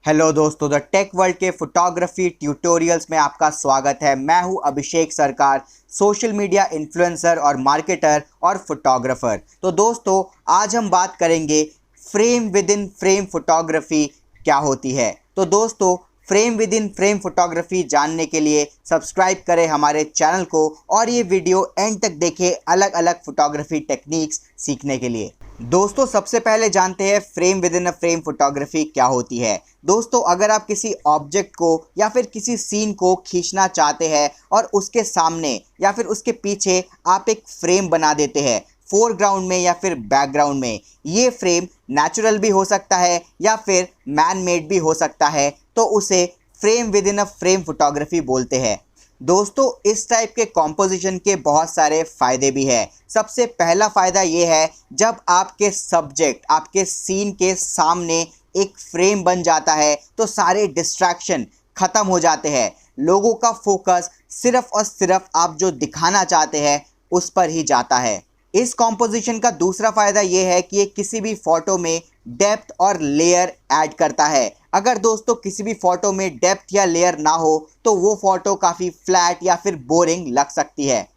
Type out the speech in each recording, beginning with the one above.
Hello दोस्तों, the tech world के photography tutorials में आपका स्वागत है। मैं हूं अभिषेक सरकार, सोशल मीडिया इन्फ्लुएंसर और मार्केटर और फोटोग्राफर। तो दोस्तों, आज हम बात करेंगे frame with in frame photography क्या होती है। तो दोस्तों, frame with in frame photography जानने के लिए सब्सक्राइब करें हमारे चैनल को और ये वीडियो एंड तक देखें अलग अलग फोटोग्राफी टेक्निक्स सीखने के लिए। दोस्तों, सबसे पहले जानते हैं frame with in a frame photography क्या होती है। दोस्तों, अगर आप किसी ऑब्जेक्ट को या फिर किसी सीन को खींचना चाहते हैं और उसके सामने या फिर उसके पीछे आप एक फ्रेम बना देते हैं, फोरग्राउंड में या फिर बैकग्राउंड में, ये फ्रेम नेचुरल भी हो सकता है या फिर मैन मेड भी हो सकता है, तो उसे frame with in a frame photography बोलते हैं। दोस्तों, इस टाइप के कॉम्पोजिशन के बहुत सारे फ़ायदे भी हैं। सबसे पहला फ़ायदा ये है, जब आपके सब्जेक्ट आपके सीन के सामने एक फ्रेम बन जाता है तो सारे डिस्ट्रैक्शन ख़त्म हो जाते हैं। लोगों का फोकस सिर्फ़ और सिर्फ आप जो दिखाना चाहते हैं उस पर ही जाता है। इस कॉम्पोजिशन का दूसरा फ़ायदा ये है कि ये किसी भी फ़ोटो में डेप्थ और लेयर ऐड करता है। अगर दोस्तों किसी भी फ़ोटो में डेप्थ या लेयर ना हो तो वो फ़ोटो काफ़ी फ्लैट या फिर बोरिंग लग सकती है।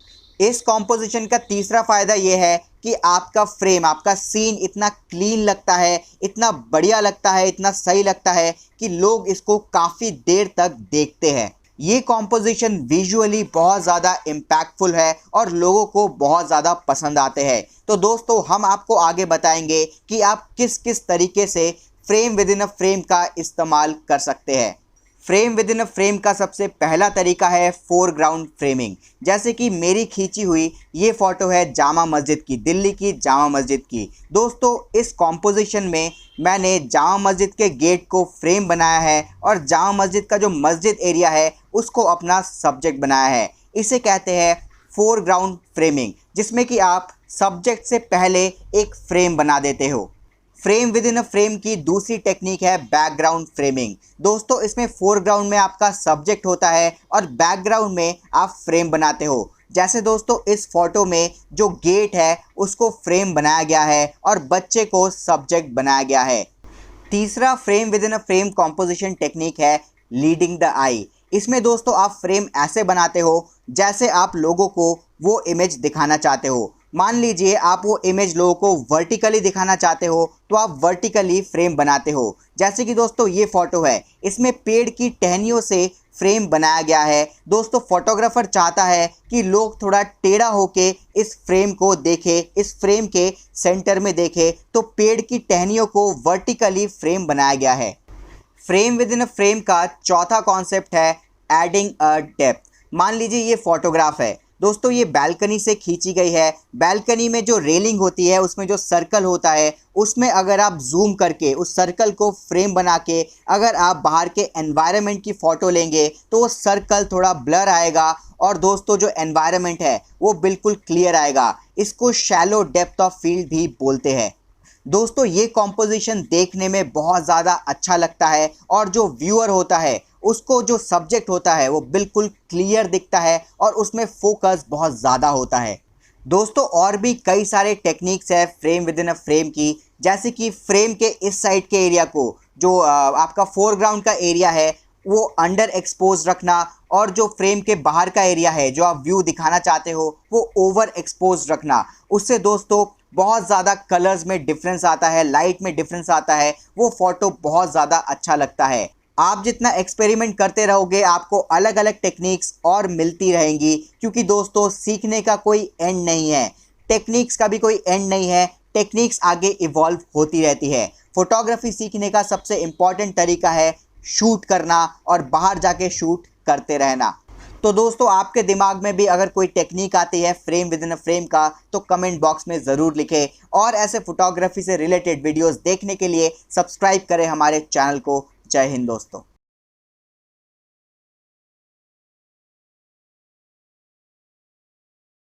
इस कॉम्पोजिशन का तीसरा फ़ायदा ये है कि आपका फ्रेम, आपका सीन इतना क्लीन लगता है, इतना बढ़िया लगता है, इतना सही लगता है कि लोग इसको काफ़ी देर तक देखते हैं। ये कॉम्पोजिशन विजुअली बहुत ज़्यादा इम्पैक्टफुल है और लोगों को बहुत ज़्यादा पसंद आते हैं। तो दोस्तों, हम आपको आगे बताएंगे कि आप किस किस तरीके से frame with in a frame का इस्तेमाल कर सकते हैं। Frame with in a frame का सबसे पहला तरीका है फोरग्राउंड फ्रेमिंग। जैसे कि मेरी खींची हुई ये फ़ोटो है जामा मस्जिद की, दिल्ली की जामा मस्जिद की। दोस्तों, इस कॉम्पोजिशन में मैंने जामा मस्जिद के गेट को फ्रेम बनाया है और जामा मस्जिद का जो मस्जिद एरिया है उसको अपना सब्जेक्ट बनाया है। इसे कहते हैं फोरग्राउंड फ्रेमिंग, जिसमें कि आप सब्जेक्ट से पहले एक फ्रेम बना देते हो। Frame with in a frame की दूसरी टेक्निक है बैकग्राउंड फ्रेमिंग। दोस्तों, इसमें फोरग्राउंड में आपका सब्जेक्ट होता है और बैकग्राउंड में आप फ्रेम बनाते हो। जैसे दोस्तों, इस फोटो में जो गेट है उसको फ्रेम बनाया गया है और बच्चे को सब्जेक्ट बनाया गया है। तीसरा frame with in a frame composition technique है लीडिंग द आई। इसमें दोस्तों आप फ्रेम ऐसे बनाते हो जैसे आप लोगों को वो इमेज दिखाना चाहते हो। मान लीजिए आप वो इमेज लोगों को वर्टिकली दिखाना चाहते हो तो आप वर्टिकली फ्रेम बनाते हो। जैसे कि दोस्तों ये फ़ोटो है, इसमें पेड़ की टहनियों से फ्रेम बनाया गया है। दोस्तों, फोटोग्राफर चाहता है कि लोग थोड़ा टेढ़ा होके इस फ्रेम को देखें, इस फ्रेम के सेंटर में देखें, तो पेड़ की टहनियों को वर्टिकली फ्रेम बनाया गया है। Frame with in a frame का चौथा कॉन्सेप्ट है एडिंग अ डेप्थ। मान लीजिए ये फोटोग्राफ है दोस्तों, ये बैल्कनी से खींची गई है। बैल्कनी में जो रेलिंग होती है उसमें जो सर्कल होता है, उसमें अगर आप जूम करके उस सर्कल को फ्रेम बना के अगर आप बाहर के एनवायरनमेंट की फ़ोटो लेंगे तो वो सर्कल थोड़ा ब्लर आएगा और दोस्तों जो एनवायरनमेंट है वो बिल्कुल क्लियर आएगा। इसको शैलो डेप्थ ऑफ फील्ड भी बोलते हैं। दोस्तों, ये कॉम्पोजिशन देखने में बहुत ज़्यादा अच्छा लगता है और जो व्यूअर होता है उसको जो सब्जेक्ट होता है वो बिल्कुल क्लियर दिखता है और उसमें फोकस बहुत ज़्यादा होता है। दोस्तों, और भी कई सारे टेक्निक्स है frame with in a frame की। जैसे कि फ्रेम के इस साइड के एरिया को, जो आपका फोरग्राउंड का एरिया है, वो अंडर एक्सपोज रखना और जो फ्रेम के बाहर का एरिया है जो आप व्यू दिखाना चाहते हो वो ओवर एक्सपोज रखना। उससे दोस्तों बहुत ज़्यादा कलर्स में डिफरेंस आता है, लाइट में डिफरेंस आता है, वो फ़ोटो बहुत ज़्यादा अच्छा लगता है। आप जितना एक्सपेरिमेंट करते रहोगे आपको अलग अलग टेक्निक्स और मिलती रहेंगी, क्योंकि दोस्तों सीखने का कोई एंड नहीं है, टेक्निक्स का भी कोई एंड नहीं है। टेक्निक्स आगे इवॉल्व होती रहती है। फोटोग्राफी सीखने का सबसे इम्पॉर्टेंट तरीका है शूट करना और बाहर जाके शूट करते रहना। तो दोस्तों, आपके दिमाग में भी अगर कोई टेक्निक आती है frame with in a frame का तो कमेंट बॉक्स में ज़रूर लिखें और ऐसे फोटोग्राफी से रिलेटेड वीडियोस देखने के लिए सब्सक्राइब करें हमारे चैनल को। जय हिंद दोस्तों।